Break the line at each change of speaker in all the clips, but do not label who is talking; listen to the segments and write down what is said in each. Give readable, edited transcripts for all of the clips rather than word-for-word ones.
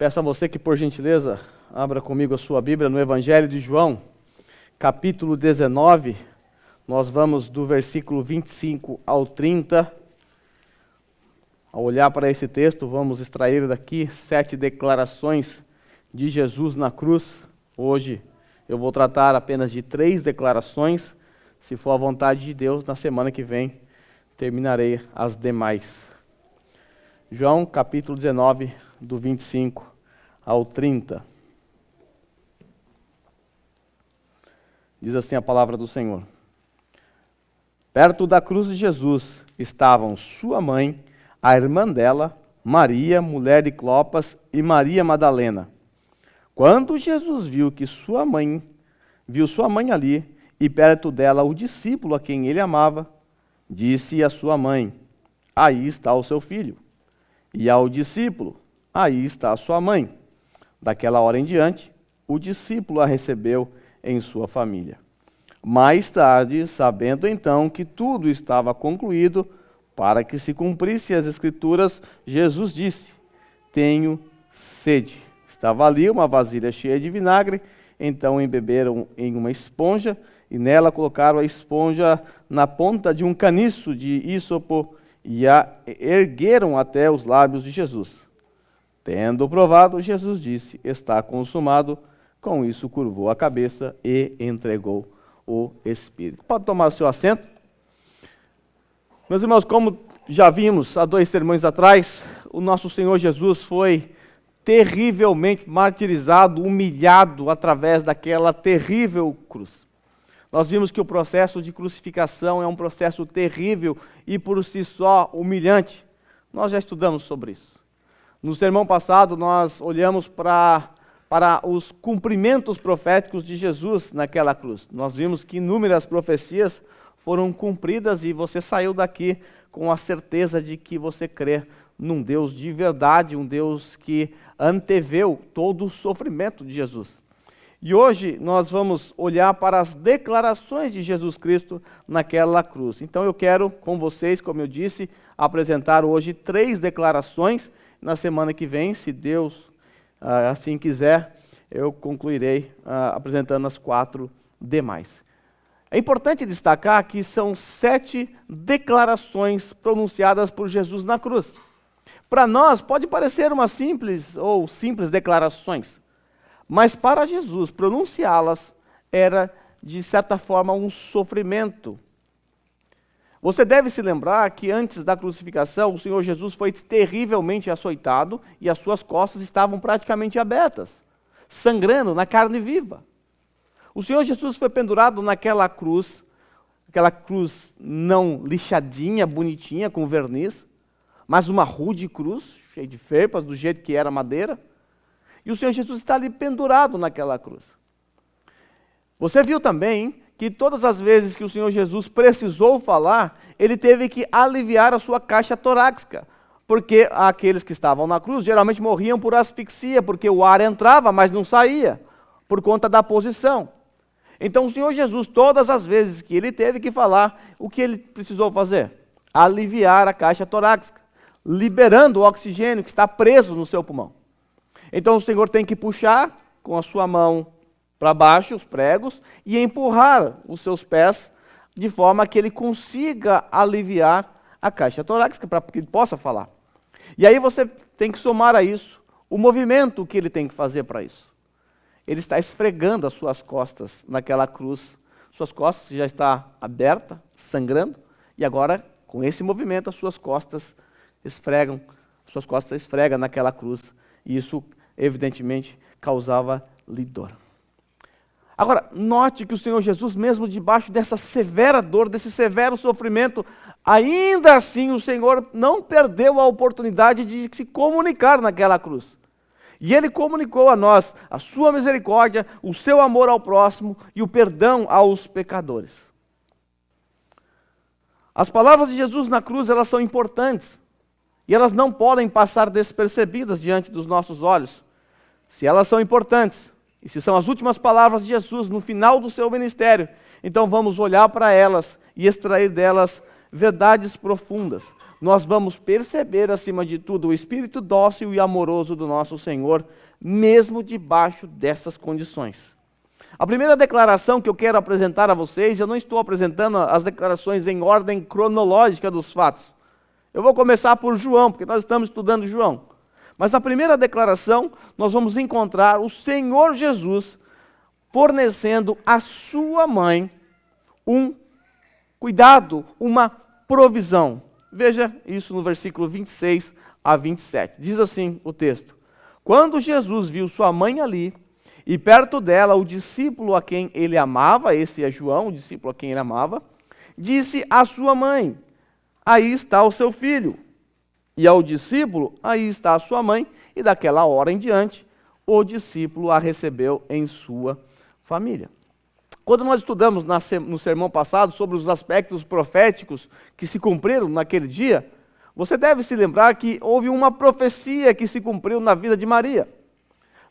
Peço a você que, por gentileza, abra comigo a sua Bíblia no Evangelho de João, capítulo 19. Nós vamos do versículo 25 ao 30. Ao olhar para esse texto, vamos extrair daqui 7 declarações de Jesus na cruz. Hoje eu vou tratar apenas de 3 declarações. Se for a vontade de Deus, na semana que vem terminarei as demais. João, capítulo 19, do 25 ao 30. Diz assim a palavra do Senhor. Perto da cruz de Jesus estavam sua mãe, a irmã dela, Maria, mulher de Clopas, e Maria Madalena. Quando Jesus viu sua mãe ali, e perto dela o discípulo a quem ele amava, disse à sua mãe: aí está o seu filho. E ao discípulo: aí está a sua mãe. Daquela hora em diante, o discípulo a recebeu em sua família. Mais tarde, sabendo então que tudo estava concluído, para que se cumprissem as Escrituras, Jesus disse: tenho sede. Estava ali uma vasilha cheia de vinagre, então embeberam em uma esponja, e nela colocaram a esponja na ponta de um caniço de ísopo, e a ergueram até os lábios de Jesus. Tendo provado, Jesus disse: está consumado. Com isso curvou a cabeça e entregou o Espírito. Pode tomar o seu assento. Meus irmãos, como já vimos há 2 sermões atrás, o nosso Senhor Jesus foi terrivelmente martirizado, humilhado através daquela terrível cruz. Nós vimos que o processo de crucificação é um processo terrível e por si só humilhante. Nós já estudamos sobre isso. No sermão passado, nós olhamos para os cumprimentos proféticos de Jesus naquela cruz. Nós vimos que inúmeras profecias foram cumpridas e você saiu daqui com a certeza de que você crê num Deus de verdade, um Deus que anteveu todo o sofrimento de Jesus. E hoje nós vamos olhar para as declarações de Jesus Cristo naquela cruz. Então eu quero com vocês, como eu disse, apresentar hoje 3 declarações. Na semana que vem, se Deus assim quiser, eu concluirei apresentando as 4 demais. É importante destacar que são 7 declarações pronunciadas por Jesus na cruz. Para nós pode parecer uma simples declarações, mas para Jesus pronunciá-las era de certa forma um sofrimento. Você deve se lembrar que antes da crucificação, o Senhor Jesus foi terrivelmente açoitado e as suas costas estavam praticamente abertas, sangrando na carne viva. O Senhor Jesus foi pendurado naquela cruz não lixadinha, bonitinha, com verniz, mas uma rude cruz, cheia de ferpas, do jeito que era madeira. E o Senhor Jesus está ali pendurado naquela cruz. Você viu também que todas as vezes que o Senhor Jesus precisou falar, ele teve que aliviar a sua caixa torácica, porque aqueles que estavam na cruz geralmente morriam por asfixia, porque o ar entrava, mas não saía, por conta da posição. Então o Senhor Jesus, todas as vezes que ele teve que falar, o que ele precisou fazer? Aliviar a caixa torácica, liberando o oxigênio que está preso no seu pulmão. Então o Senhor tem que puxar com a sua mão para baixo os pregos e empurrar os seus pés de forma que ele consiga aliviar a caixa torácica para que ele possa falar. E aí você tem que somar a isso o movimento que ele tem que fazer para isso. Ele está esfregando as suas costas naquela cruz. Suas costas já estão abertas, sangrando, e agora com esse movimento as suas costas esfregam naquela cruz. E isso evidentemente causava-lhe dor. Agora, note que o Senhor Jesus, mesmo debaixo dessa severa dor, desse severo sofrimento, ainda assim o Senhor não perdeu a oportunidade de se comunicar naquela cruz. E Ele comunicou a nós a sua misericórdia, o seu amor ao próximo e o perdão aos pecadores. As palavras de Jesus na cruz, elas são importantes. E elas não podem passar despercebidas diante dos nossos olhos. Se elas são importantes, e se são as últimas palavras de Jesus no final do seu ministério, então vamos olhar para elas e extrair delas verdades profundas. nós vamos perceber, acima de tudo, o espírito dócil e amoroso do nosso Senhor, mesmo debaixo dessas condições. A primeira declaração que eu quero apresentar a vocês, eu não estou apresentando as declarações em ordem cronológica dos fatos. Eu vou começar por João, porque nós estamos estudando João. Mas na primeira declaração, nós vamos encontrar o Senhor Jesus fornecendo à sua mãe um cuidado, uma provisão. Veja isso no versículo 26 a 27. Diz assim o texto: quando Jesus viu sua mãe ali, e perto dela o discípulo a quem ele amava, esse é João, o discípulo a quem ele amava, disse à sua mãe: aí está o seu filho. E ao discípulo: aí está a sua mãe. E daquela hora em diante, o discípulo a recebeu em sua família. Quando nós estudamos no sermão passado sobre os aspectos proféticos que se cumpriram naquele dia, você deve se lembrar que houve uma profecia que se cumpriu na vida de Maria.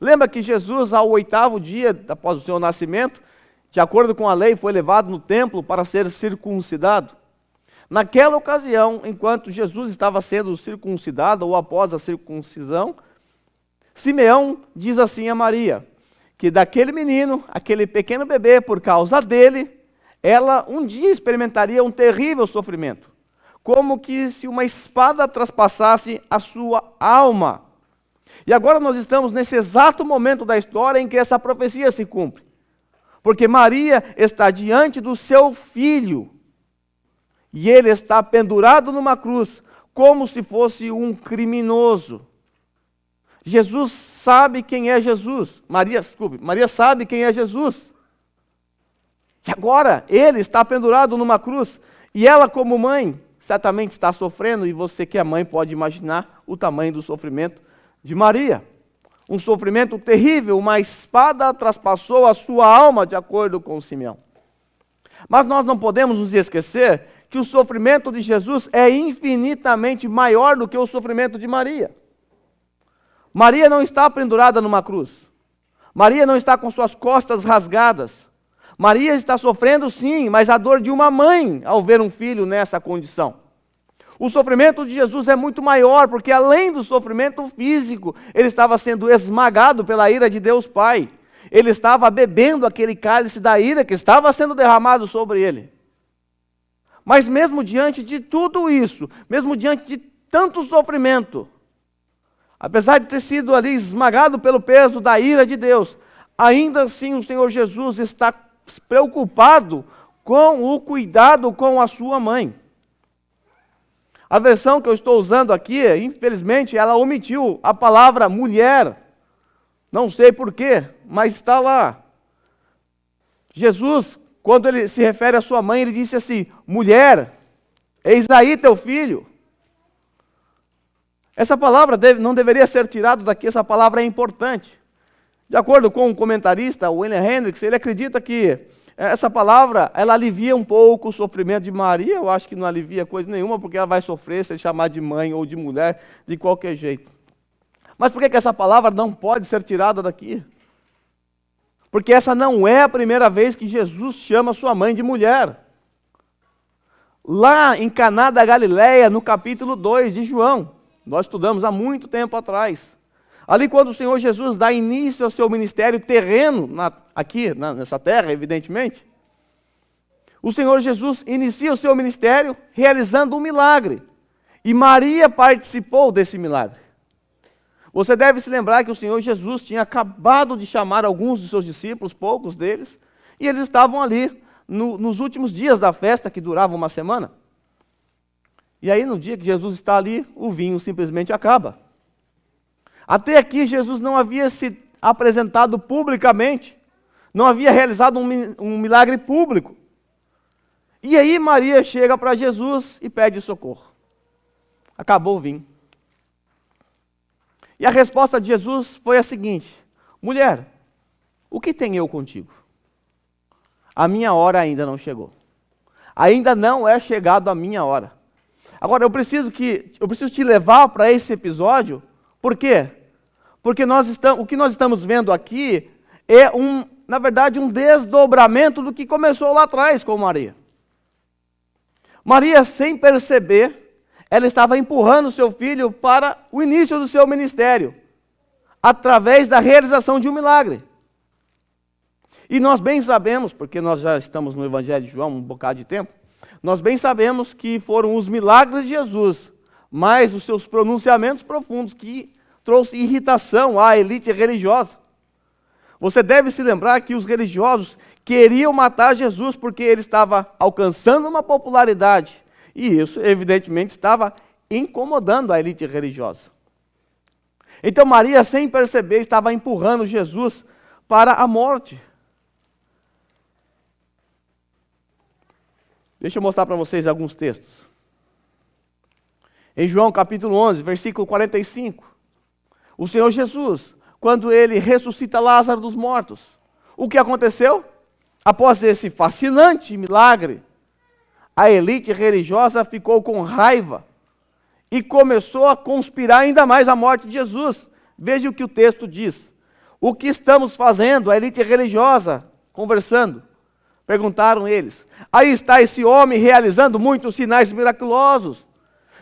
Lembra que Jesus, ao 8º dia após o seu nascimento, de acordo com a lei, foi levado no templo para ser circuncidado? Naquela ocasião, enquanto Jesus estava sendo circuncidado, ou após a circuncisão, Simeão diz assim a Maria, que daquele menino, aquele pequeno bebê, por causa dele, ela um dia experimentaria um terrível sofrimento, como que se uma espada traspassasse a sua alma. E agora nós estamos nesse exato momento da história em que essa profecia se cumpre, porque Maria está diante do seu filho, e ele está pendurado numa cruz, como se fosse um criminoso. Jesus sabe quem é Jesus. Maria sabe quem é Jesus. E agora ele está pendurado numa cruz. E ela, como mãe, certamente está sofrendo. E você que é mãe pode imaginar o tamanho do sofrimento de Maria. Um sofrimento terrível. Uma espada traspassou a sua alma, de acordo com Simeão. Mas nós não podemos nos esquecer que o sofrimento de Jesus é infinitamente maior do que o sofrimento de Maria. Maria não está pendurada numa cruz. Maria não está com suas costas rasgadas. Maria está sofrendo sim, mas a dor de uma mãe ao ver um filho nessa condição. O sofrimento de Jesus é muito maior, porque além do sofrimento físico, ele estava sendo esmagado pela ira de Deus Pai. Ele estava bebendo aquele cálice da ira que estava sendo derramado sobre ele. Mas mesmo diante de tudo isso, mesmo diante de tanto sofrimento, apesar de ter sido ali esmagado pelo peso da ira de Deus, ainda assim o Senhor Jesus está preocupado com o cuidado com a sua mãe. A versão que eu estou usando aqui, infelizmente, ela omitiu a palavra mulher. Não sei porquê, mas está lá. Jesus, quando ele se refere à sua mãe, ele disse assim: mulher, eis aí teu filho. Essa palavra não deveria ser tirada daqui, essa palavra é importante. De acordo com o comentarista, William Hendricks, ele acredita que essa palavra, ela alivia um pouco o sofrimento de Maria. Eu acho que não alivia coisa nenhuma, porque ela vai sofrer se chamar de mãe ou de mulher, de qualquer jeito. Mas por que essa palavra não pode ser tirada daqui? Porque essa não é a primeira vez que Jesus chama sua mãe de mulher. Lá em Caná da Galileia, no capítulo 2 de João, nós estudamos há muito tempo atrás. Ali quando o Senhor Jesus dá início ao seu ministério terreno, nessa terra, evidentemente, o Senhor Jesus inicia o seu ministério realizando um milagre. E Maria participou desse milagre. Você deve se lembrar que o Senhor Jesus tinha acabado de chamar alguns de seus discípulos, poucos deles, e eles estavam ali nos últimos dias da festa, que durava uma semana. E aí, no dia que Jesus está ali, o vinho simplesmente acaba. Até aqui, Jesus não havia se apresentado publicamente, não havia realizado um milagre público. E aí, Maria chega para Jesus e pede socorro. Acabou o vinho. E a resposta de Jesus foi a seguinte: mulher, o que tenho eu contigo? A minha hora ainda não chegou. Ainda não é chegado a minha hora. Agora, eu preciso te levar para esse episódio. Por quê? Porque o que nós estamos vendo aqui é, na verdade, um desdobramento do que começou lá atrás com Maria. Maria, sem perceber, ela estava empurrando seu filho para o início do seu ministério, através da realização de um milagre. E nós bem sabemos, porque nós já estamos no Evangelho de João um bocado de tempo, nós bem sabemos que foram os milagres de Jesus, mais os seus pronunciamentos profundos, que trouxe irritação à elite religiosa. Você deve se lembrar que os religiosos queriam matar Jesus porque ele estava alcançando uma popularidade. E isso, evidentemente, estava incomodando a elite religiosa. Então Maria, sem perceber, estava empurrando Jesus para a morte. Deixa eu mostrar para vocês alguns textos. Em João capítulo 11, versículo 45, o Senhor Jesus, quando ele ressuscita Lázaro dos mortos, o que aconteceu? Após esse fascinante milagre, a elite religiosa ficou com raiva e começou a conspirar ainda mais a morte de Jesus. Veja o que o texto diz. O que estamos fazendo? A elite religiosa conversando. Perguntaram eles. Aí está esse homem realizando muitos sinais miraculosos.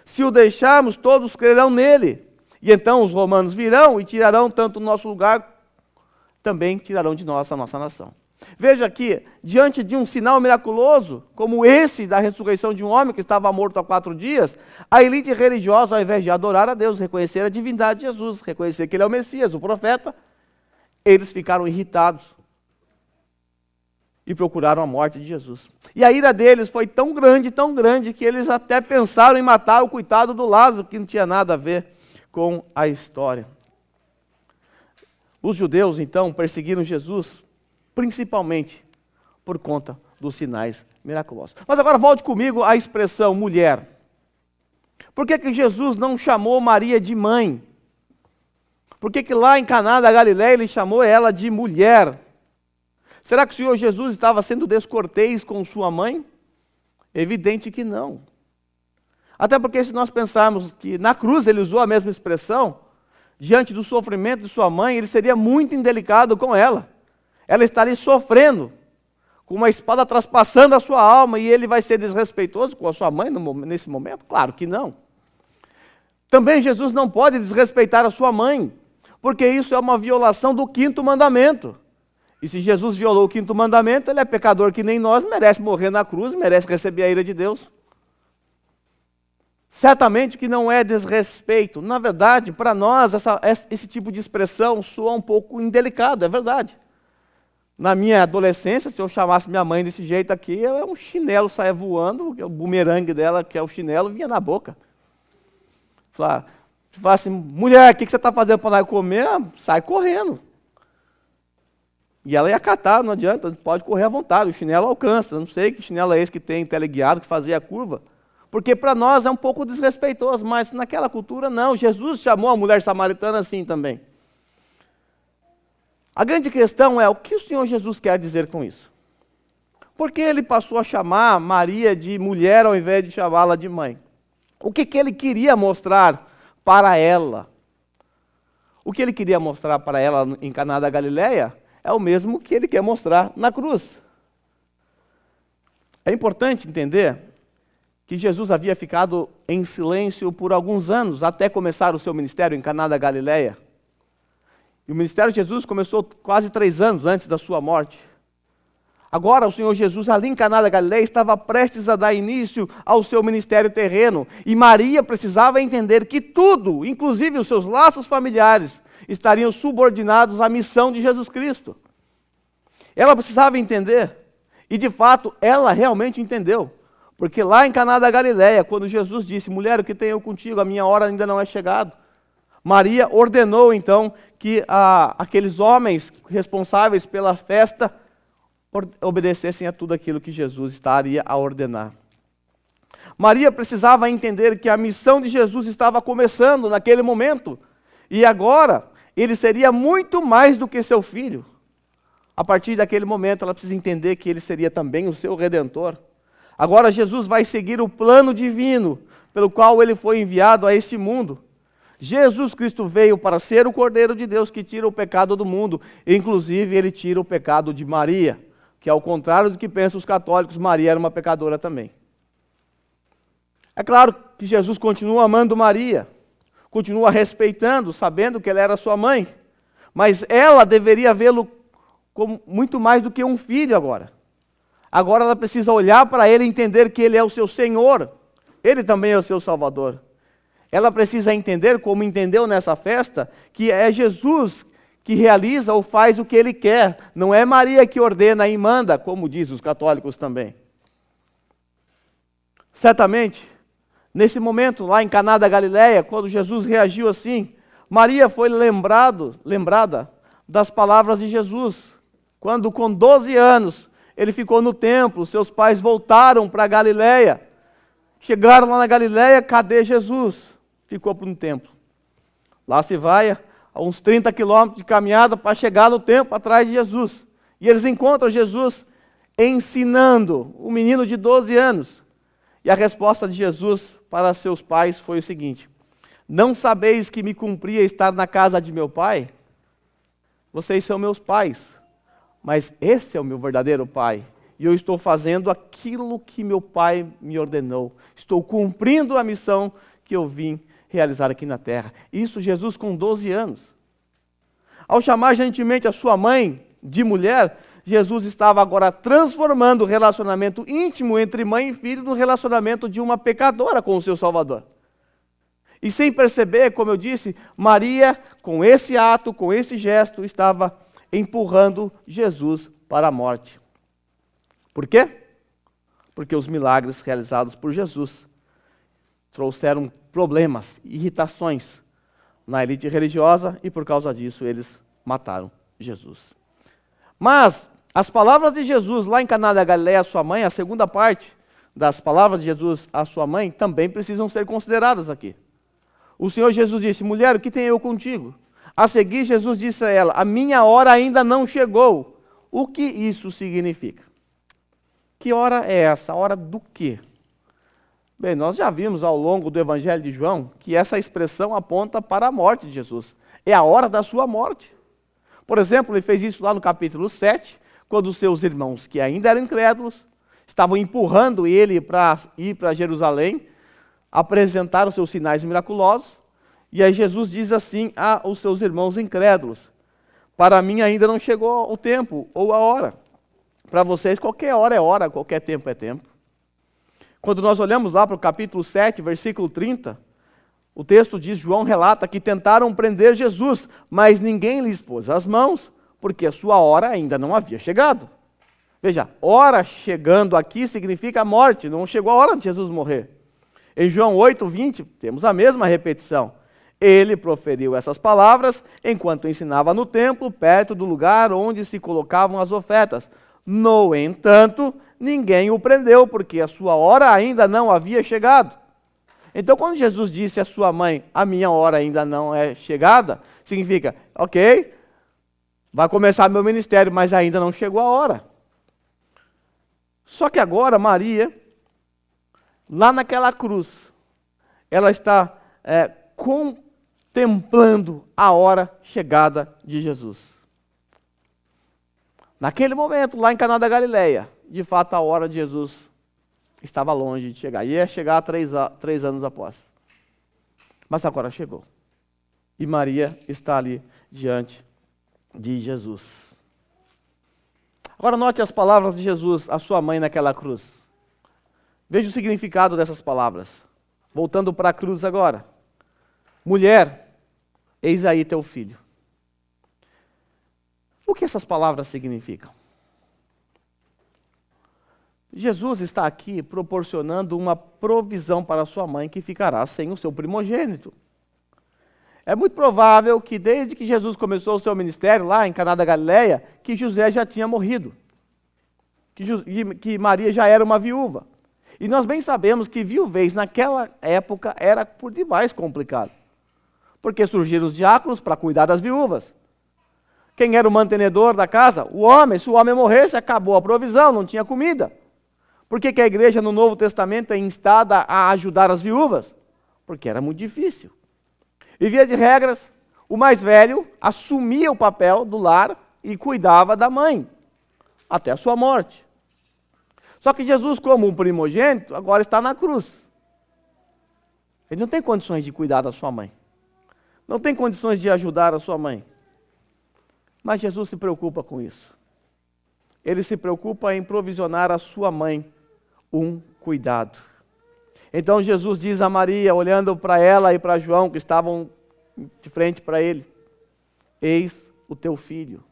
Se o deixarmos, todos crerão nele. E então os romanos virão e tirarão tanto o nosso lugar, também tirarão de nós a nossa nação. Veja que, diante de um sinal miraculoso, como esse da ressurreição de um homem que estava morto há 4 dias, a elite religiosa, ao invés de adorar a Deus, reconhecer a divindade de Jesus, reconhecer que ele é o Messias, o profeta, eles ficaram irritados e procuraram a morte de Jesus. E a ira deles foi tão grande, que eles até pensaram em matar o coitado do Lázaro, que não tinha nada a ver com a história. Os judeus, então, perseguiram Jesus, principalmente por conta dos sinais miraculosos. Mas agora volte comigo à expressão mulher. Por que Jesus não chamou Maria de mãe? Por que lá em Caná da Galileia ele chamou ela de mulher? Será que o Senhor Jesus estava sendo descortês com sua mãe? Evidente que não. Até porque se nós pensarmos que na cruz ele usou a mesma expressão, diante do sofrimento de sua mãe, ele seria muito indelicado com ela. Ela estaria sofrendo, com uma espada traspassando a sua alma, e ele vai ser desrespeitoso com a sua mãe nesse momento? Claro que não. Também Jesus não pode desrespeitar a sua mãe, porque isso é uma violação do 5º mandamento. E se Jesus violou o 5º mandamento, ele é pecador que nem nós, merece morrer na cruz, merece receber a ira de Deus. Certamente que não é desrespeito. Na verdade, para nós, esse tipo de expressão soa um pouco indelicado, é verdade. Na minha adolescência, se eu chamasse minha mãe desse jeito aqui, um chinelo saia voando, o bumerangue dela, que é o chinelo, vinha na boca. Fala assim, mulher, o que você está fazendo para nós comer? Sai correndo. E ela ia catar, não adianta, pode correr à vontade, o chinelo alcança. Eu não sei que chinelo é esse que tem teleguiado, que fazia a curva. Porque para nós é um pouco desrespeitoso, mas naquela cultura não. Jesus chamou a mulher samaritana assim também. A grande questão é, o que o Senhor Jesus quer dizer com isso? Por que ele passou a chamar Maria de mulher ao invés de chamá-la de mãe? O que ele queria mostrar para ela? O que ele queria mostrar para ela em Caná da Galileia é o mesmo que ele quer mostrar na cruz. É importante entender que Jesus havia ficado em silêncio por alguns anos, até começar o seu ministério em Caná da Galileia. E o ministério de Jesus começou quase 3 anos antes da sua morte. Agora o Senhor Jesus, ali em Caná da Galileia, estava prestes a dar início ao seu ministério terreno. E Maria precisava entender que tudo, inclusive os seus laços familiares, estariam subordinados à missão de Jesus Cristo. Ela precisava entender. E de fato, ela realmente entendeu. Porque lá em Caná da Galileia, quando Jesus disse, mulher, o que tenho eu contigo? A minha hora ainda não é chegada. Maria ordenou então que aqueles homens responsáveis pela festa obedecessem a tudo aquilo que Jesus estaria a ordenar. Maria precisava entender que a missão de Jesus estava começando naquele momento. E agora, ele seria muito mais do que seu filho. A partir daquele momento, ela precisa entender que ele seria também o seu Redentor. Agora Jesus vai seguir o plano divino pelo qual ele foi enviado a este mundo. Jesus Cristo veio para ser o Cordeiro de Deus que tira o pecado do mundo. Inclusive, ele tira o pecado de Maria, que ao contrário do que pensam os católicos, Maria era uma pecadora também. É claro que Jesus continua amando Maria, continua respeitando, sabendo que ela era sua mãe, mas ela deveria vê-lo como muito mais do que um filho agora. Agora ela precisa olhar para ele e entender que ele é o seu Senhor, ele também é o seu Salvador. Ela precisa entender, como entendeu nessa festa, que é Jesus que realiza ou faz o que ele quer, não é Maria que ordena e manda, como diz os católicos também. Certamente, nesse momento, lá em Caná da Galileia, quando Jesus reagiu assim, Maria foi lembrada das palavras de Jesus. Quando com 12 anos, ele ficou no templo, seus pais voltaram para a Galileia. Chegaram lá na Galileia, cadê Jesus? Ficou no templo. Lá se vai a uns 30 quilômetros de caminhada para chegar no templo atrás de Jesus. E eles encontram Jesus ensinando o menino de 12 anos. E a resposta de Jesus para seus pais foi o seguinte: não sabeis que me cumpria estar na casa de meu pai? Vocês são meus pais, mas esse é o meu verdadeiro pai. E eu estou fazendo aquilo que meu pai me ordenou. Estou cumprindo a missão que eu vim realizar aqui na terra. Isso Jesus com 12 anos. Ao chamar gentilmente a sua mãe de mulher, Jesus estava agora transformando o relacionamento íntimo entre mãe e filho no relacionamento de uma pecadora com o seu Salvador. E sem perceber, como eu disse, Maria, com esse ato, com esse gesto, estava empurrando Jesus para a morte. Por quê? Porque os milagres realizados por Jesus trouxeram problemas, irritações na elite religiosa e por causa disso eles mataram Jesus. Mas as palavras de Jesus lá em Caná da Galileia à sua mãe, a segunda parte das palavras de Jesus à sua mãe, também precisam ser consideradas aqui. O Senhor Jesus disse: mulher, o que tenho eu contigo? A seguir Jesus disse a ela: a minha hora ainda não chegou. O que isso significa? Que hora é essa? A hora do quê? Bem, nós já vimos ao longo do Evangelho de João que essa expressão aponta para a morte de Jesus. É a hora da sua morte. Por exemplo, ele fez isso lá no capítulo 7, quando os seus irmãos, que ainda eram incrédulos, estavam empurrando ele para ir para Jerusalém, apresentar os seus sinais miraculosos, e aí Jesus diz assim aos seus irmãos incrédulos: para mim ainda não chegou o tempo ou a hora. Para vocês qualquer hora é hora, qualquer tempo é tempo. Quando nós olhamos lá para o capítulo 7, versículo 30, o texto diz, João relata que tentaram prender Jesus, mas ninguém lhes pôs as mãos, porque a sua hora ainda não havia chegado. Veja, hora chegando aqui significa morte, não chegou a hora de Jesus morrer. Em João 8, 20, temos a mesma repetição. Ele proferiu essas palavras enquanto ensinava no templo, perto do lugar onde se colocavam as ofertas. No entanto, ninguém o prendeu, porque a sua hora ainda não havia chegado. Então, quando Jesus disse à sua mãe, a minha hora ainda não é chegada, significa, ok, vai começar meu ministério, mas ainda não chegou a hora. Só que agora, Maria, lá naquela cruz, ela está contemplando a hora chegada de Jesus. Naquele momento, lá em Caná da Galileia, de fato a hora de Jesus estava longe de chegar. Ia chegar 3 anos após. Mas agora chegou. E Maria está ali diante de Jesus. Agora note as palavras de Jesus à sua mãe naquela cruz. Veja o significado dessas palavras. Voltando para a cruz agora. Mulher, eis aí teu filho. O que essas palavras significam? Jesus está aqui proporcionando uma provisão para sua mãe que ficará sem o seu primogênito. É muito provável que desde que Jesus começou o seu ministério lá em Caná da Galileia, que José já tinha morrido. Que Maria já era uma viúva. E nós bem sabemos que viuvez naquela época era por demais complicado. Porque surgiram os diáconos para cuidar das viúvas. Quem era o mantenedor da casa? O homem. Se o homem morresse, acabou a provisão, não tinha comida. Por que a igreja no Novo Testamento é instada a ajudar as viúvas? Porque era muito difícil. E via de regras, o mais velho assumia o papel do lar e cuidava da mãe, até a sua morte. Só que Jesus, como um primogênito, agora está na cruz. Ele não tem condições de cuidar da sua mãe. Não tem condições de ajudar a sua mãe. Mas Jesus se preocupa com isso. Ele se preocupa em provisionar à sua mãe um cuidado. Então Jesus diz a Maria, olhando para ela e para João, que estavam de frente para ele: eis o teu filho.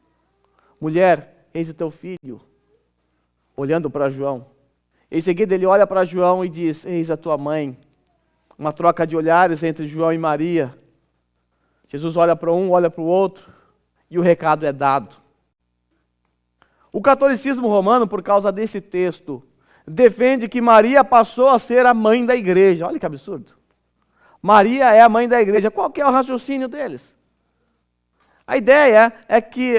Mulher, eis o teu filho. Olhando para João. Em seguida ele olha para João e diz: eis a tua mãe. Uma troca de olhares entre João e Maria. Jesus olha para um, olha para o outro, e o recado é dado. O catolicismo romano, por causa desse texto, defende que Maria passou a ser a mãe da igreja. Olha que absurdo. Maria é a mãe da igreja. Qual que é o raciocínio deles? A ideia é que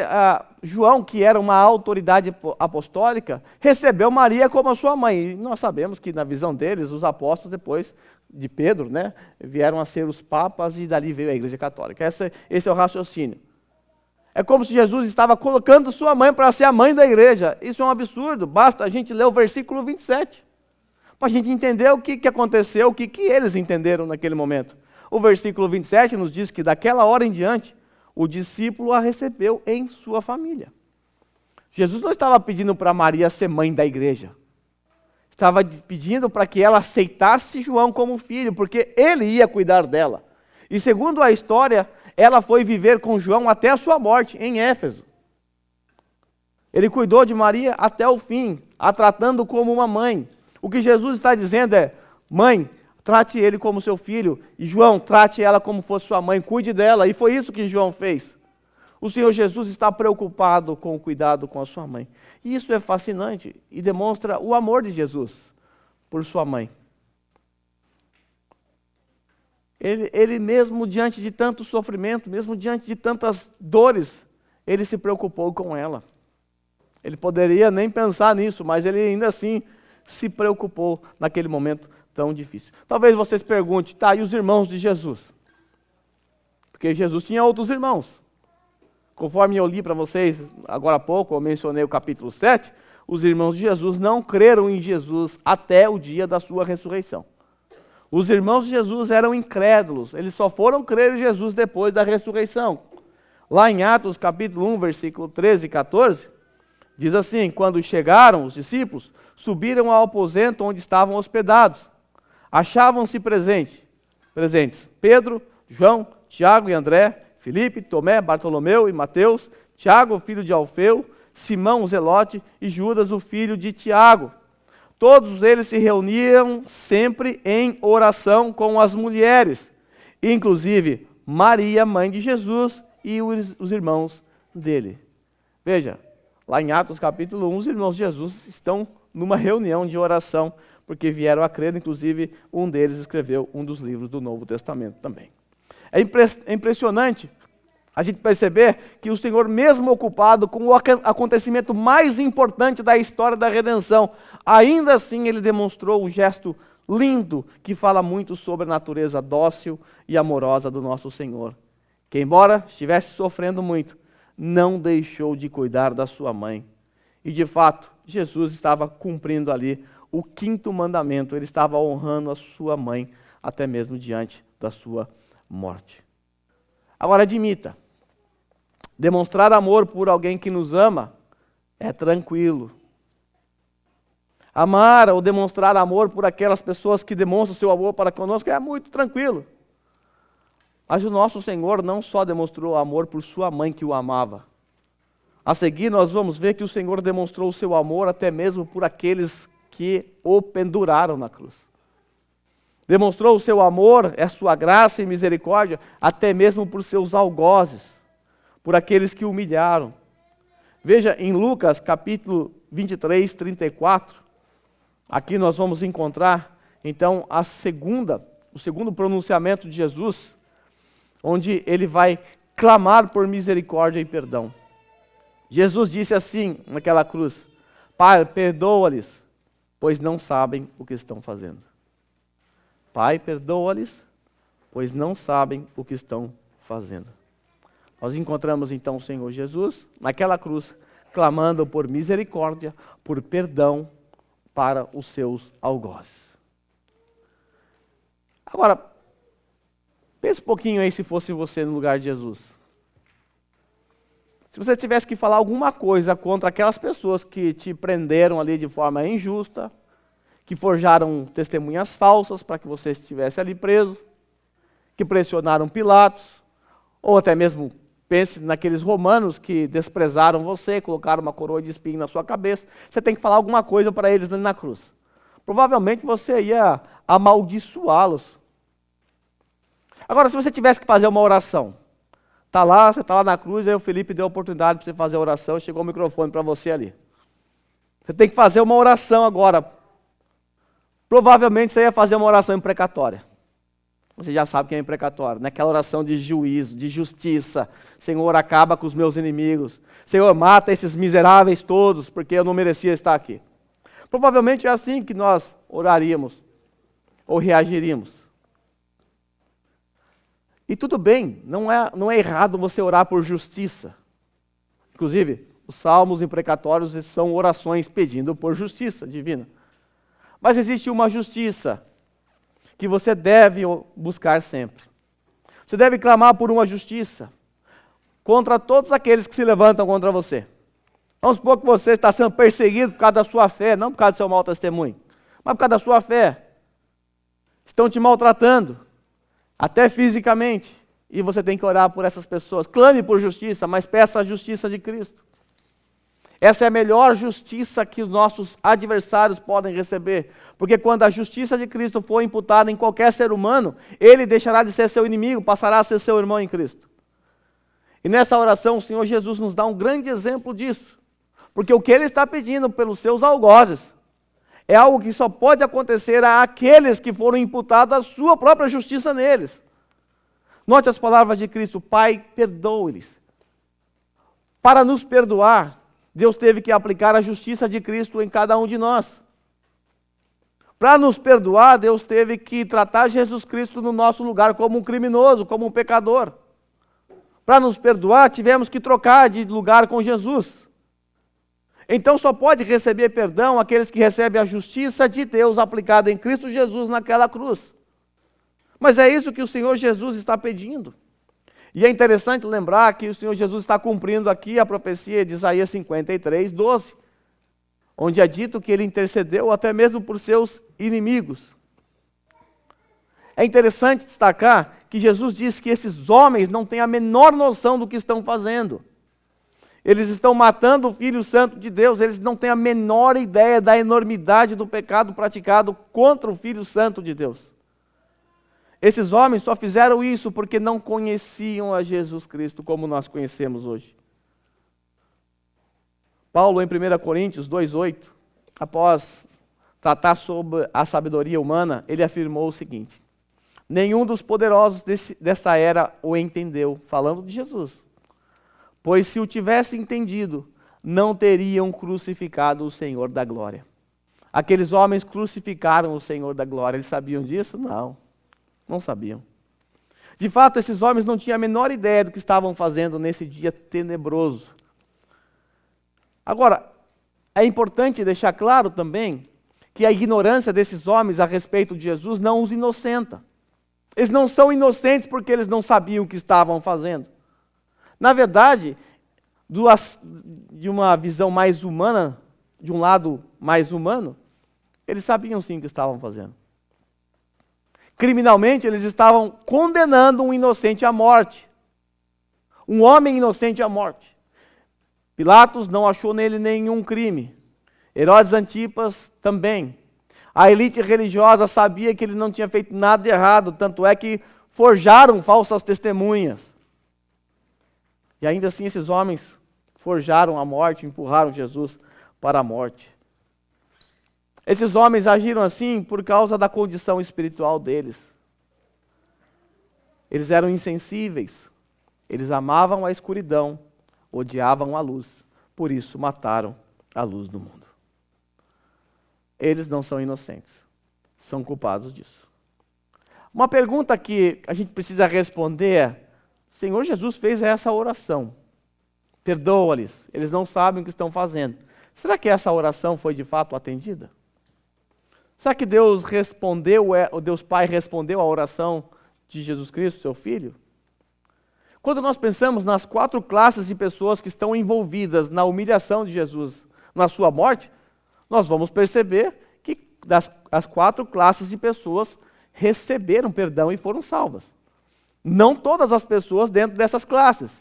João, que era uma autoridade apostólica, recebeu Maria como a sua mãe. E nós sabemos que, na visão deles, os apóstolos, depois de Pedro, né, vieram a ser os papas, e dali veio a igreja católica. Esse é o raciocínio. É como se Jesus estava colocando sua mãe para ser a mãe da igreja. Isso é um absurdo. Basta a gente ler o versículo 27. Para a gente entender o que aconteceu, o que eles entenderam naquele momento. O versículo 27 nos diz que daquela hora em diante, o discípulo a recebeu em sua família. Jesus não estava pedindo para Maria ser mãe da igreja. Estava pedindo para que ela aceitasse João como filho, porque ele ia cuidar dela. E segundo a história, ela foi viver com João até a sua morte, em Éfeso. Ele cuidou de Maria até o fim, a tratando como uma mãe. O que Jesus está dizendo é: mãe, trate ele como seu filho, e João, trate ela como fosse sua mãe, cuide dela. E foi isso que João fez. O Senhor Jesus está preocupado com o cuidado com a sua mãe. E isso é fascinante e demonstra o amor de Jesus por sua mãe. Ele mesmo diante de tanto sofrimento, mesmo diante de tantas dores, ele se preocupou com ela. Ele poderia nem pensar nisso, mas ele ainda assim se preocupou naquele momento tão difícil. Talvez vocês perguntem: tá, e os irmãos de Jesus? Porque Jesus tinha outros irmãos. Conforme eu li para vocês agora há pouco, eu mencionei o capítulo 7, os irmãos de Jesus não creram em Jesus até o dia da sua ressurreição. Os irmãos de Jesus eram incrédulos, eles só foram crer em Jesus depois da ressurreição. Lá em Atos capítulo 1, versículo 13 e 14, diz assim: quando chegaram os discípulos, subiram ao aposento onde estavam hospedados. Achavam-se presentes Pedro, João, Tiago e André, Filipe, Tomé, Bartolomeu e Mateus, Tiago, filho de Alfeu, Simão, o Zelote, e Judas, o filho de Tiago. Todos eles se reuniam sempre em oração com as mulheres, inclusive Maria, mãe de Jesus, e os irmãos dele. Veja, lá em Atos capítulo 1, os irmãos de Jesus estão numa reunião de oração, porque vieram a crer, inclusive um deles escreveu um dos livros do Novo Testamento também. É impressionante a gente perceber que o Senhor, mesmo ocupado com o acontecimento mais importante da história da redenção, ainda assim ele demonstrou um gesto lindo que fala muito sobre a natureza dócil e amorosa do nosso Senhor, que embora estivesse sofrendo muito, não deixou de cuidar da sua mãe. E de fato, Jesus estava cumprindo ali o 5º mandamento, ele estava honrando a sua mãe até mesmo diante da sua morte. Agora admita, demonstrar amor por alguém que nos ama é tranquilo. Amar ou demonstrar amor por aquelas pessoas que demonstram seu amor para conosco é muito tranquilo. Mas o nosso Senhor não só demonstrou amor por sua mãe que o amava. A seguir nós vamos ver que o Senhor demonstrou o seu amor até mesmo por aqueles que o penduraram na cruz. Demonstrou o seu amor, a sua graça e misericórdia, até mesmo por seus algozes, por aqueles que o humilharam. Veja em Lucas capítulo 23, 34, aqui nós vamos encontrar, então, o segundo pronunciamento de Jesus, onde ele vai clamar por misericórdia e perdão. Jesus disse assim naquela cruz: Pai, perdoa-lhes, pois não sabem o que estão fazendo. Pai, perdoa-lhes, pois não sabem o que estão fazendo. Nós encontramos então o Senhor Jesus naquela cruz, clamando por misericórdia, por perdão para os seus algozes. Agora, Pensa um pouquinho aí se fosse você no lugar de Jesus. Se você tivesse que falar alguma coisa contra aquelas pessoas que te prenderam ali de forma injusta, que forjaram testemunhas falsas para que você estivesse ali preso, que pressionaram Pilatos, ou até mesmo pense naqueles romanos que desprezaram você, colocaram uma coroa de espinho na sua cabeça, você tem que falar alguma coisa para eles ali na cruz. Provavelmente você ia amaldiçoá-los. Agora, se você tivesse que fazer uma oração, você está lá na cruz, aí o Felipe deu a oportunidade para você fazer a oração, chegou o microfone para você ali. Você tem que fazer uma oração agora. Provavelmente você ia fazer uma oração imprecatória. Você já sabe que é imprecatório, né? Aquela oração de juízo, de justiça. Senhor, acaba com os meus inimigos. Senhor, mata esses miseráveis todos, porque eu não merecia estar aqui. Provavelmente é assim que nós oraríamos, ou reagiríamos. E tudo bem, não é errado você orar por justiça. Inclusive, os salmos imprecatórios são orações pedindo por justiça divina. Mas existe uma justiça que você deve buscar sempre. Você deve clamar por uma justiça contra todos aqueles que se levantam contra você. Vamos supor que você está sendo perseguido por causa da sua fé, não por causa do seu mau testemunho, mas por causa da sua fé. Estão te maltratando, até fisicamente, e você tem que orar por essas pessoas. Clame por justiça, mas peça a justiça de Cristo. Essa é a melhor justiça que os nossos adversários podem receber, porque quando a justiça de Cristo for imputada em qualquer ser humano, ele deixará de ser seu inimigo, passará a ser seu irmão em Cristo. E nessa oração o Senhor Jesus nos dá um grande exemplo disso, porque o que ele está pedindo pelos seus algozes é algo que só pode acontecer àqueles que foram imputados a sua própria justiça neles. Note as palavras de Cristo: Pai, perdoe-lhes. Para nos perdoar, Deus teve que aplicar a justiça de Cristo em cada um de nós. Para nos perdoar, Deus teve que tratar Jesus Cristo no nosso lugar como um criminoso, como um pecador. Para nos perdoar, tivemos que trocar de lugar com Jesus. Então só pode receber perdão aqueles que recebem a justiça de Deus aplicada em Cristo Jesus naquela cruz. Mas é isso que o Senhor Jesus está pedindo. E é interessante lembrar que o Senhor Jesus está cumprindo aqui a profecia de Isaías 53, 12, onde é dito que ele intercedeu até mesmo por seus inimigos. É interessante destacar que Jesus diz que esses homens não têm a menor noção do que estão fazendo. Eles estão matando o Filho Santo de Deus, eles não têm a menor ideia da enormidade do pecado praticado contra o Filho Santo de Deus. Esses homens só fizeram isso porque não conheciam a Jesus Cristo como nós conhecemos hoje. Paulo, em 1 Coríntios 2,8, após tratar sobre a sabedoria humana, ele afirmou o seguinte: nenhum dos poderosos dessa era o entendeu, falando de Jesus. Pois se o tivesse entendido, não teriam crucificado o Senhor da glória. Aqueles homens crucificaram o Senhor da glória, eles sabiam disso? Não sabiam. De fato, esses homens não tinham a menor ideia do que estavam fazendo nesse dia tenebroso. Agora, é importante deixar claro também que a ignorância desses homens a respeito de Jesus não os inocenta. Eles não são inocentes porque eles não sabiam o que estavam fazendo. Na verdade, de uma visão mais humana, de um lado mais humano, eles sabiam sim o que estavam fazendo. Criminalmente, eles estavam condenando um inocente à morte. Um homem inocente à morte. Pilatos não achou nele nenhum crime. Herodes Antipas também. A elite religiosa sabia que ele não tinha feito nada de errado, tanto é que forjaram falsas testemunhas. E ainda assim esses homens forjaram a morte, empurraram Jesus para a morte. Esses homens agiram assim por causa da condição espiritual deles. Eles eram insensíveis, eles amavam a escuridão, odiavam a luz, por isso mataram a luz do mundo. Eles não são inocentes, são culpados disso. Uma pergunta que a gente precisa responder é: o Senhor Jesus fez essa oração, perdoa-lhes, eles não sabem o que estão fazendo. Será que essa oração foi de fato atendida? Será que Deus Pai respondeu a oração de Jesus Cristo, seu Filho? Quando nós pensamos nas 4 classes de pessoas que estão envolvidas na humilhação de Jesus, na sua morte, nós vamos perceber que as 4 classes de pessoas receberam perdão e foram salvas. Não todas as pessoas dentro dessas classes,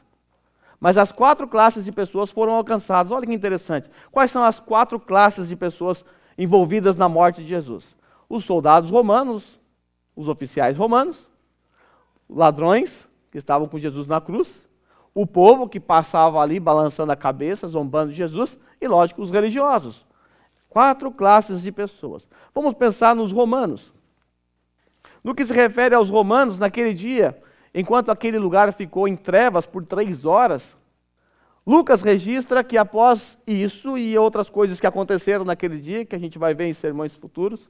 mas as 4 classes de pessoas foram alcançadas. Olha que interessante. Quais são as 4 classes de pessoas envolvidas na morte de Jesus? Os soldados romanos, os oficiais romanos, ladrões que estavam com Jesus na cruz, o povo que passava ali balançando a cabeça, zombando de Jesus, e, lógico, os religiosos. 4 classes de pessoas. Vamos pensar nos romanos. No que se refere aos romanos, naquele dia, enquanto aquele lugar ficou em trevas por 3 horas, Lucas registra que após isso e outras coisas que aconteceram naquele dia, que a gente vai ver em sermões futuros,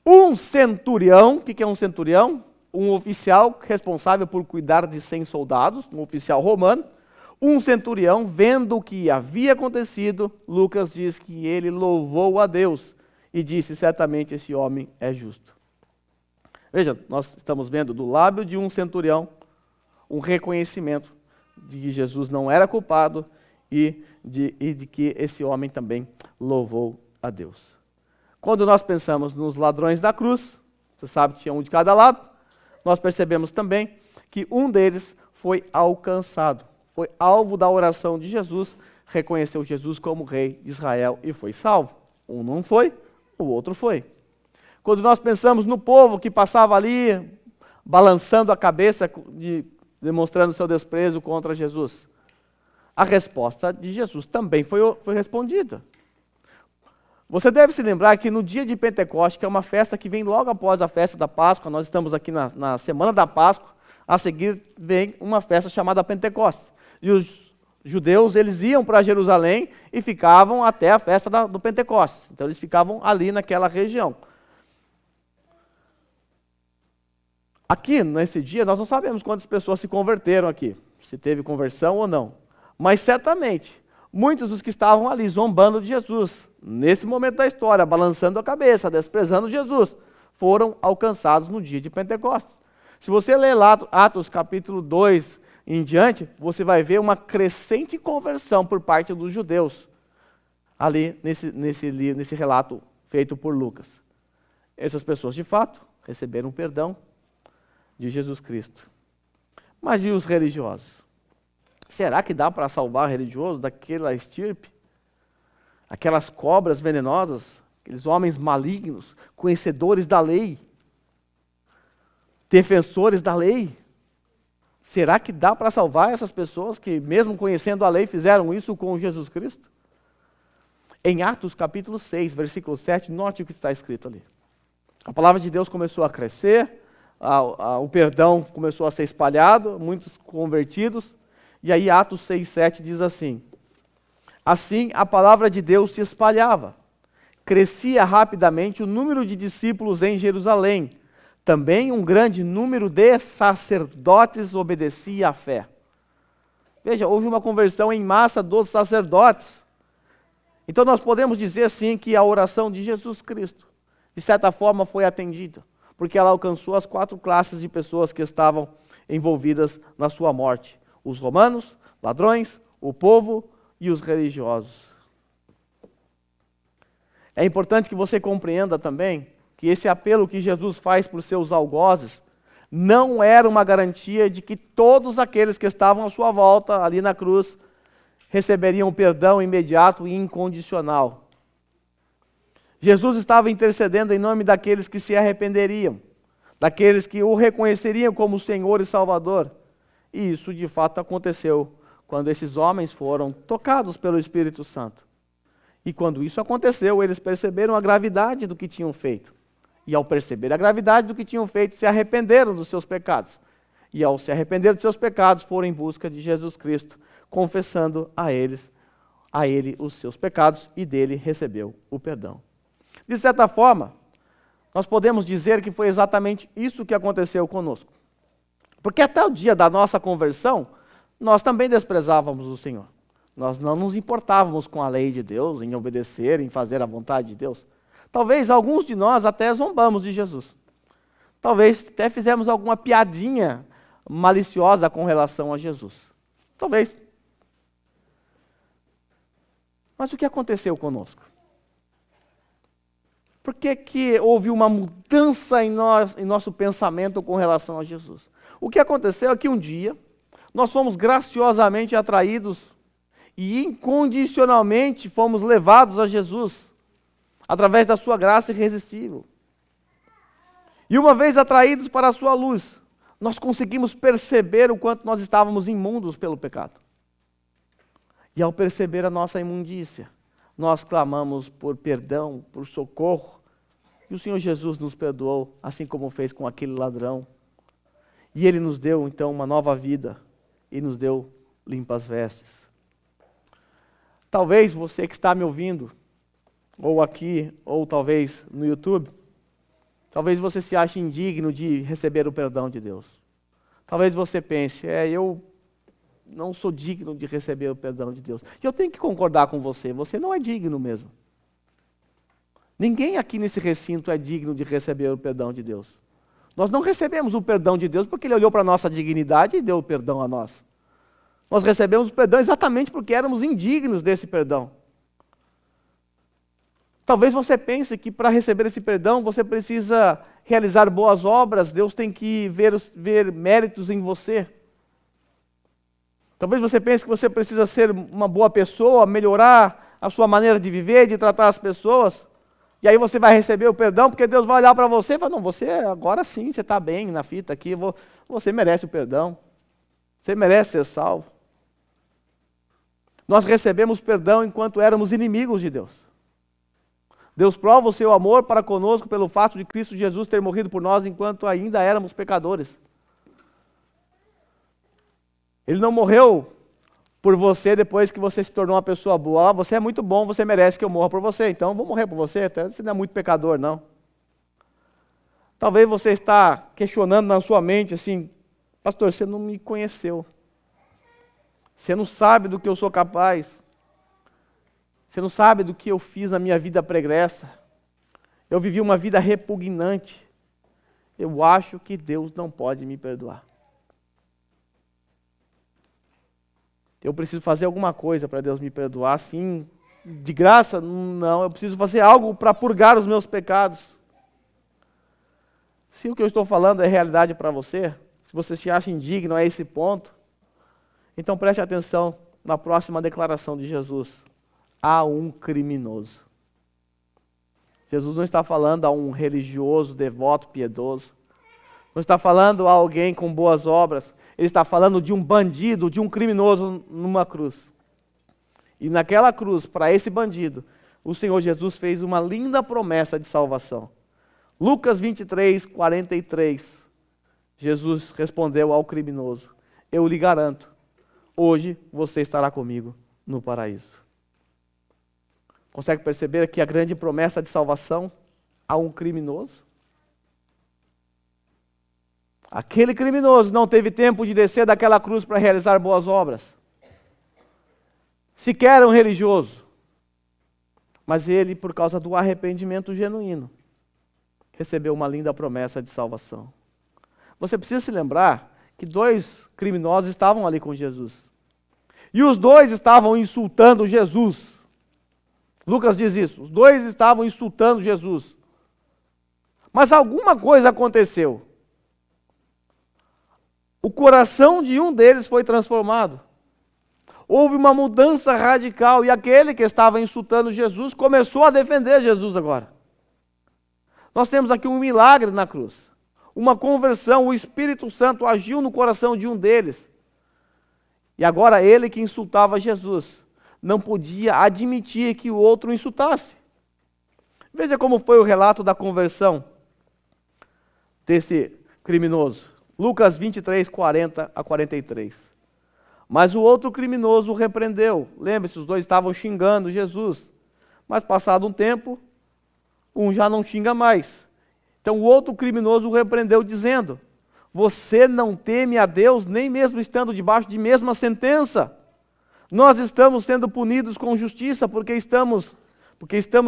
um centurião, o que é um centurião? Um oficial responsável por cuidar de 100 soldados, um oficial romano, um centurião, vendo o que havia acontecido, Lucas diz que ele louvou a Deus e disse, certamente esse homem é justo. Veja, nós estamos vendo do lábio de um centurião um reconhecimento de que Jesus não era culpado e de que esse homem também louvou a Deus. Quando nós pensamos nos ladrões da cruz, você sabe que tinha um de cada lado, nós percebemos também que um deles foi alcançado, foi alvo da oração de Jesus, reconheceu Jesus como rei de Israel e foi salvo. Um não foi, o outro foi. Quando nós pensamos no povo que passava ali, balançando a cabeça, demonstrando seu desprezo contra Jesus, a resposta de Jesus também foi respondida. Você deve se lembrar que no dia de Pentecostes, que é uma festa que vem logo após a festa da Páscoa, nós estamos aqui na semana da Páscoa, a seguir vem uma festa chamada Pentecostes. E os judeus, eles iam para Jerusalém e ficavam até a festa do Pentecostes. Então eles ficavam ali naquela região. Aqui, nesse dia, nós não sabemos quantas pessoas se converteram aqui, se teve conversão ou não. Mas certamente, muitos dos que estavam ali zombando de Jesus, nesse momento da história, balançando a cabeça, desprezando Jesus, foram alcançados no dia de Pentecostes. Se você ler lá Atos capítulo 2 em diante, você vai ver uma crescente conversão por parte dos judeus, ali nesse relato feito por Lucas. Essas pessoas, de fato, receberam perdão de Jesus Cristo. Mas e os religiosos? Será que dá para salvar religioso daquela estirpe? Aquelas cobras venenosas, aqueles homens malignos, conhecedores da lei, defensores da lei? Será que dá para salvar essas pessoas que, mesmo conhecendo a lei, fizeram isso com Jesus Cristo? Em Atos capítulo 6, versículo 7, note o que está escrito ali. A palavra de Deus começou a crescer, o perdão começou a ser espalhado, muitos convertidos, e aí Atos 6, 7 diz assim: assim a palavra de Deus se espalhava, crescia rapidamente o número de discípulos em Jerusalém, também um grande número de sacerdotes obedecia à fé. Veja, houve uma conversão em massa dos sacerdotes. Então nós podemos dizer assim que a oração de Jesus Cristo, de certa forma, foi atendida, porque ela alcançou as 4 classes de pessoas que estavam envolvidas na sua morte: os romanos, ladrões, o povo e os religiosos. É importante que você compreenda também que esse apelo que Jesus faz para os seus algozes não era uma garantia de que todos aqueles que estavam à sua volta, ali na cruz, receberiam perdão imediato e incondicional. Jesus estava intercedendo em nome daqueles que se arrependeriam, daqueles que o reconheceriam como Senhor e Salvador. E isso de fato aconteceu quando esses homens foram tocados pelo Espírito Santo. E quando isso aconteceu, eles perceberam a gravidade do que tinham feito. E ao perceber a gravidade do que tinham feito, se arrependeram dos seus pecados. E ao se arrepender dos seus pecados, foram em busca de Jesus Cristo, confessando a ele os seus pecados, e dele recebeu o perdão. De certa forma, nós podemos dizer que foi exatamente isso que aconteceu conosco. Porque até o dia da nossa conversão, nós também desprezávamos o Senhor. Nós não nos importávamos com a lei de Deus, em obedecer, em fazer a vontade de Deus. Talvez alguns de nós até zombamos de Jesus. Talvez até fizemos alguma piadinha maliciosa com relação a Jesus. Talvez. Mas o que aconteceu conosco? Por que houve uma mudança em nosso pensamento com relação a Jesus? O que aconteceu é que um dia nós fomos graciosamente atraídos e incondicionalmente fomos levados a Jesus, através da sua graça irresistível. E uma vez atraídos para a sua luz, nós conseguimos perceber o quanto nós estávamos imundos pelo pecado. E ao perceber a nossa imundícia, nós clamamos por perdão, por socorro. E o Senhor Jesus nos perdoou, assim como fez com aquele ladrão. E Ele nos deu, então, uma nova vida e nos deu limpas vestes. Talvez você que está me ouvindo, ou aqui, ou talvez no YouTube, talvez você se ache indigno de receber o perdão de Deus. Talvez você pense, eu não sou digno de receber o perdão de Deus. E eu tenho que concordar com você, você não é digno mesmo. Ninguém aqui nesse recinto é digno de receber o perdão de Deus. Nós não recebemos o perdão de Deus porque Ele olhou para a nossa dignidade e deu o perdão a nós. Nós recebemos o perdão exatamente porque éramos indignos desse perdão. Talvez você pense que para receber esse perdão você precisa realizar boas obras, Deus tem que ver méritos em você. Talvez você pense que você precisa ser uma boa pessoa, melhorar a sua maneira de viver, de tratar as pessoas. E aí você vai receber o perdão, porque Deus vai olhar para você e falar, não, você agora sim, você está bem na fita aqui, você merece o perdão. Você merece ser salvo. Nós recebemos perdão enquanto éramos inimigos de Deus. Deus prova o seu amor para conosco pelo fato de Cristo Jesus ter morrido por nós enquanto ainda éramos pecadores. Ele não morreu por você depois que você se tornou uma pessoa boa. Você é muito bom, você merece que eu morra por você, então eu vou morrer por você, até você não é muito pecador, não. Talvez você está questionando na sua mente assim, pastor, você não me conheceu. Você não sabe do que eu sou capaz. Você não sabe do que eu fiz na minha vida pregressa. Eu vivi uma vida repugnante. Eu acho que Deus não pode me perdoar. Eu preciso fazer alguma coisa para Deus me perdoar, assim, de graça? Não, eu preciso fazer algo para purgar os meus pecados. Se o que eu estou falando é realidade para você, se você se acha indigno a esse ponto, então preste atenção na próxima declaração de Jesus. Há um criminoso. Jesus não está falando a um religioso, devoto, piedoso. Não está falando a alguém com boas obras. Ele está falando de um bandido, de um criminoso numa cruz. E naquela cruz, para esse bandido, o Senhor Jesus fez uma linda promessa de salvação. Lucas 23, 43. Jesus respondeu ao criminoso, eu lhe garanto, hoje você estará comigo no paraíso. Consegue perceber aqui a grande promessa de salvação a um criminoso? Aquele criminoso não teve tempo de descer daquela cruz para realizar boas obras. Sequer era um religioso. Mas ele, por causa do arrependimento genuíno, recebeu uma linda promessa de salvação. Você precisa se lembrar que dois criminosos estavam ali com Jesus. E os dois estavam insultando Jesus. Lucas diz isso. Os dois estavam insultando Jesus. Mas alguma coisa aconteceu. O coração de um deles foi transformado. Houve uma mudança radical e aquele que estava insultando Jesus começou a defender Jesus agora. Nós temos aqui um milagre na cruz. Uma conversão, o Espírito Santo agiu no coração de um deles. E agora ele que insultava Jesus não podia admitir que o outro o insultasse. Veja como foi o relato da conversão desse criminoso. Lucas 23, 40 a 43. Mas o outro criminoso o repreendeu. Lembre-se, os dois estavam xingando Jesus. Mas passado um tempo, um já não xinga mais. Então o outro criminoso o repreendeu dizendo, você não teme a Deus, nem mesmo estando debaixo de mesma sentença. Nós estamos sendo punidos com justiça porque estamos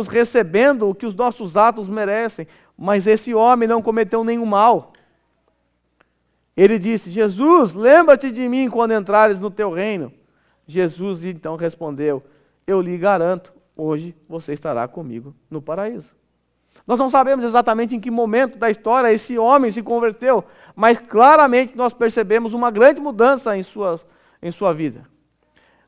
recebendo o que os nossos atos merecem. mas esse homem não cometeu nenhum mal. Ele disse: Jesus, lembra-te de mim quando entrares no teu reino. Jesus então respondeu: eu lhe garanto, hoje você estará comigo no paraíso. Nós não sabemos exatamente em que momento da história esse homem se converteu, mas claramente nós percebemos uma grande mudança em sua vida.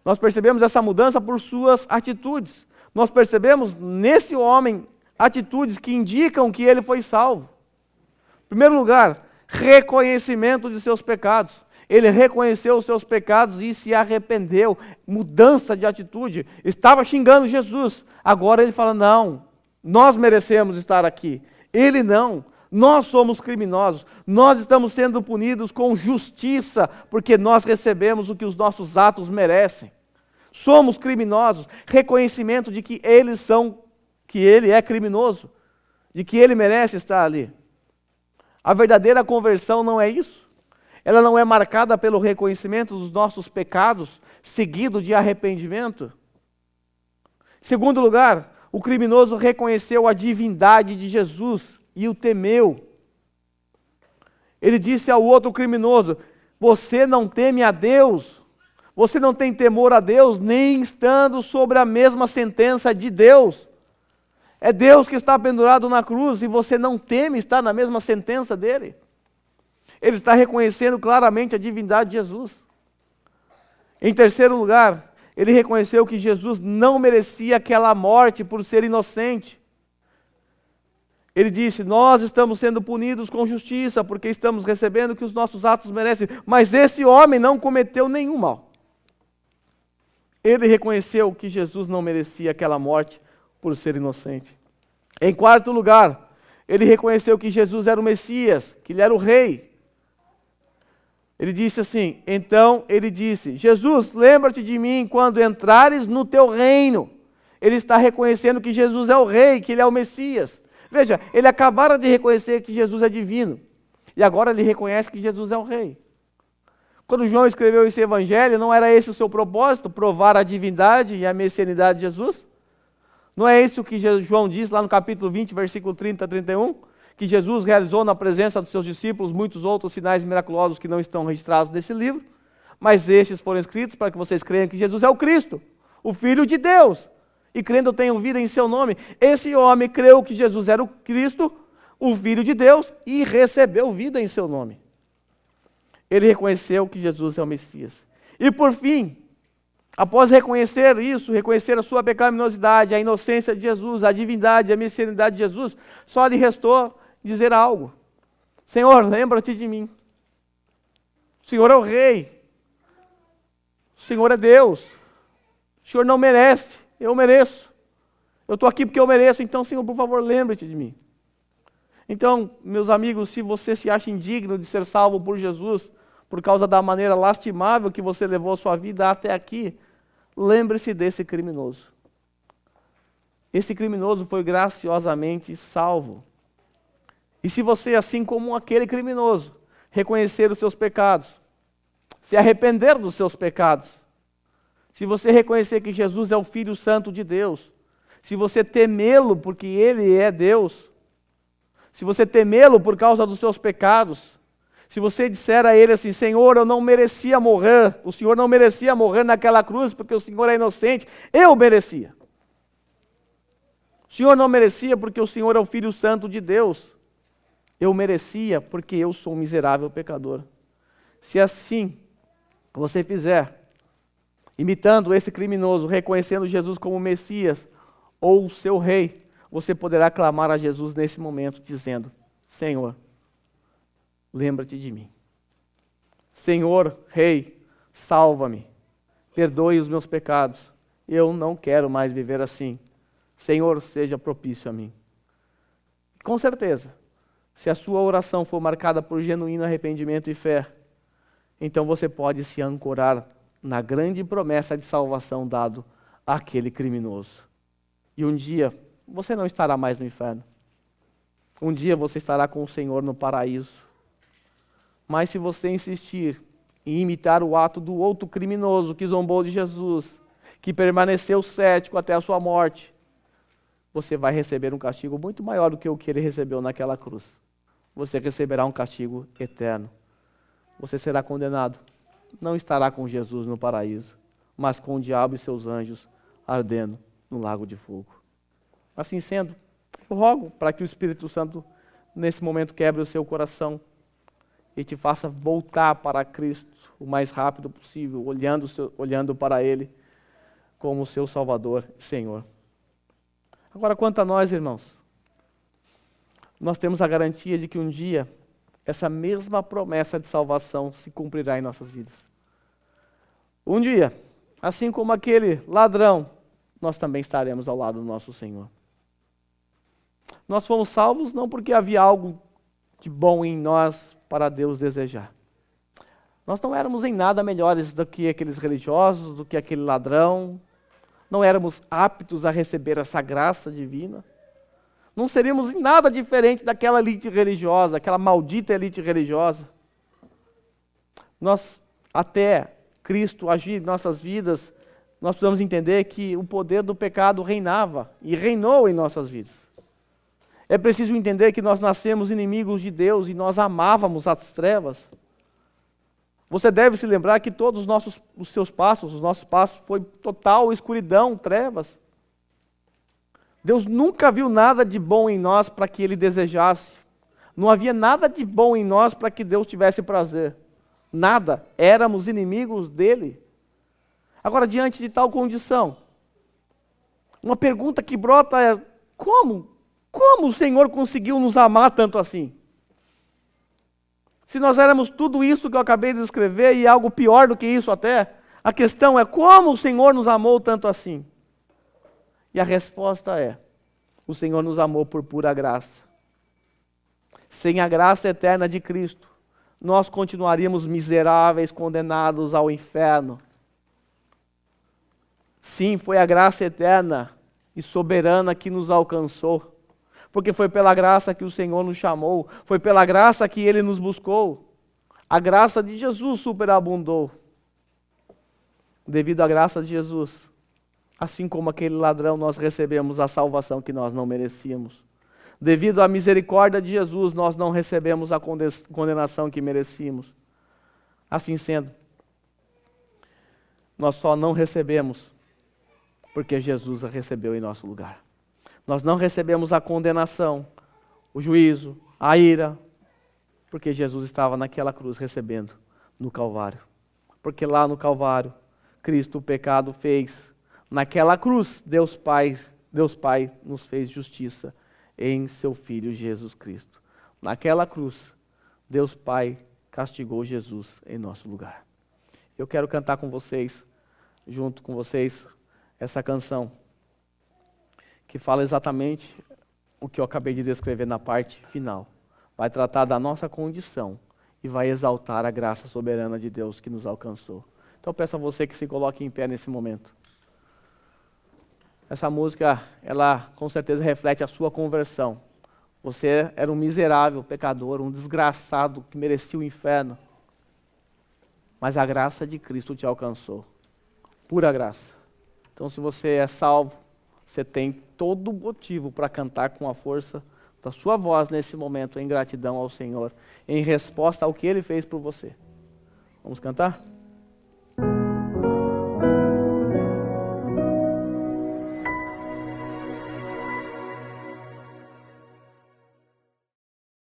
Nós percebemos essa mudança por suas atitudes. Nós percebemos nesse homem atitudes que indicam que ele foi salvo. Em primeiro lugar, reconhecimento de seus pecados. Ele reconheceu os seus pecados e se arrependeu. Mudança de atitude. Estava xingando Jesus. Agora ele fala: não, nós merecemos estar aqui. Ele não. Nós somos criminosos. Nós estamos sendo punidos com justiça, porque nós recebemos o que os nossos atos merecem. Somos criminosos. Reconhecimento de que ele é criminoso, de que ele merece estar ali. A verdadeira conversão não é isso. Ela não é marcada pelo reconhecimento dos nossos pecados, seguido de arrependimento. Em segundo lugar, o criminoso reconheceu a divindade de Jesus e o temeu. Ele disse ao outro criminoso: você não teme a Deus, você não tem temor a Deus, nem estando sobre a mesma sentença de Deus. É Deus que está pendurado na cruz e você não teme estar na mesma sentença dele. Ele está reconhecendo claramente a divindade de Jesus. Em terceiro lugar, ele reconheceu que Jesus não merecia aquela morte por ser inocente. Ele disse: nós estamos sendo punidos com justiça porque estamos recebendo o que os nossos atos merecem, mas esse homem não cometeu nenhum mal. Ele reconheceu que Jesus não merecia aquela morte por ser inocente. Em quarto lugar, ele reconheceu que Jesus era o Messias, que ele era o rei. Ele disse assim, então ele disse: Jesus, lembra-te de mim quando entrares no teu reino. Ele está reconhecendo que Jesus é o rei, que ele é o Messias. Veja, ele acabara de reconhecer que Jesus é divino, e agora ele reconhece que Jesus é o rei. Quando João escreveu esse evangelho, não era esse o seu propósito, provar a divindade e a messianidade de Jesus? Não é isso que João diz lá no capítulo 20, versículo 30 a 31? Que Jesus realizou na presença dos seus discípulos muitos outros sinais miraculosos que não estão registrados nesse livro, mas estes foram escritos para que vocês creiam que Jesus é o Cristo, o Filho de Deus, e crendo tenham vida em seu nome. Esse homem creu que Jesus era o Cristo, o Filho de Deus, e recebeu vida em seu nome. Ele reconheceu que Jesus é o Messias. E por fim, após reconhecer isso, reconhecer a sua pecaminosidade, a inocência de Jesus, a divindade, a messianidade de Jesus, só lhe restou dizer algo: Senhor, lembra-te de mim. O Senhor é o Rei. O Senhor é Deus. O Senhor não merece, eu mereço. Eu estou aqui porque eu mereço, então, Senhor, por favor, lembre-te de mim. Então, meus amigos, se você se acha indigno de ser salvo por Jesus, por causa da maneira lastimável que você levou a sua vida até aqui, lembre-se desse criminoso. Esse criminoso foi graciosamente salvo. E se você, assim como aquele criminoso, reconhecer os seus pecados, se arrepender dos seus pecados, se você reconhecer que Jesus é o Filho Santo de Deus, se você temê-lo porque Ele é Deus, se você temê-lo por causa dos seus pecados, se você disser a Ele assim: Senhor, eu não merecia morrer, o Senhor não merecia morrer naquela cruz porque o Senhor é inocente, eu merecia. O Senhor não merecia porque o Senhor é o Filho Santo de Deus, eu merecia porque eu sou um miserável pecador. Se assim você fizer, imitando esse criminoso, reconhecendo Jesus como Messias ou o seu Rei, você poderá clamar a Jesus nesse momento, dizendo: Senhor, lembra-te de mim. Senhor, Rei, salva-me. Perdoe os meus pecados. Eu não quero mais viver assim. Senhor, seja propício a mim. Com certeza, se a sua oração for marcada por genuíno arrependimento e fé, então você pode se ancorar na grande promessa de salvação dado àquele criminoso. E um dia você não estará mais no inferno. Um dia você estará com o Senhor no paraíso. Mas se você insistir em imitar o ato do outro criminoso que zombou de Jesus, que permaneceu cético até a sua morte, você vai receber um castigo muito maior do que o que ele recebeu naquela cruz. Você receberá um castigo eterno. Você será condenado. Não estará com Jesus no paraíso, mas com o diabo e seus anjos ardendo no lago de fogo. Assim sendo, eu rogo para que o Espírito Santo, nesse momento, quebre o seu coração e te faça voltar para Cristo o mais rápido possível, olhando para Ele como seu Salvador e Senhor. Agora, quanto a nós, irmãos, nós temos a garantia de que um dia essa mesma promessa de salvação se cumprirá em nossas vidas. Um dia, assim como aquele ladrão, nós também estaremos ao lado do nosso Senhor. Nós fomos salvos não porque havia algo de bom em nós para Deus desejar. Nós não éramos em nada melhores do que aqueles religiosos, do que aquele ladrão. Não éramos aptos a receber essa graça divina. Não seríamos em nada diferente daquela elite religiosa, aquela maldita elite religiosa. Nós, até Cristo agir em nossas vidas, nós precisamos entender que o poder do pecado reinava e reinou em nossas vidas. É preciso entender que nós nascemos inimigos de Deus e nós amávamos as trevas. Você deve se lembrar que todos os seus passos, os nossos passos, foi total escuridão, trevas. Deus nunca viu nada de bom em nós para que Ele desejasse. Não havia nada de bom em nós para que Deus tivesse prazer. Nada. Éramos inimigos dEle. Agora, diante de tal condição, uma pergunta que brota é: como o Senhor conseguiu nos amar tanto assim? Se nós éramos tudo isso que eu acabei de descrever e algo pior do que isso até, a questão é: como o Senhor nos amou tanto assim? E a resposta é: o Senhor nos amou por pura graça. Sem a graça eterna de Cristo, nós continuaríamos miseráveis, condenados ao inferno. Sim, foi a graça eterna e soberana que nos alcançou. Porque foi pela graça que o Senhor nos chamou, foi pela graça que Ele nos buscou. A graça de Jesus superabundou. Devido à graça de Jesus, assim como aquele ladrão, nós recebemos a salvação que nós não merecíamos. Devido à misericórdia de Jesus, nós não recebemos a condenação que merecíamos. Assim sendo, nós só não recebemos porque Jesus a recebeu em nosso lugar. Nós não recebemos a condenação, o juízo, a ira, porque Jesus estava naquela cruz recebendo no Calvário. Porque lá no Calvário, Cristo o pecado fez. Naquela cruz, Deus Pai nos fez justiça em seu Filho Jesus Cristo. Naquela cruz, Deus Pai castigou Jesus em nosso lugar. Eu quero cantar com vocês, junto com vocês, essa canção, que fala exatamente o que eu acabei de descrever na parte final. Vai tratar da nossa condição e vai exaltar a graça soberana de Deus que nos alcançou. Então eu peço a você que se coloque em pé nesse momento. Essa música, ela com certeza reflete a sua conversão. Você era um miserável pecador, um desgraçado que merecia o inferno. Mas a graça de Cristo te alcançou. Pura graça. Então se você é salvo, você tem todo o motivo para cantar com a força da sua voz nesse momento, em gratidão ao Senhor, em resposta ao que Ele fez por você. Vamos cantar?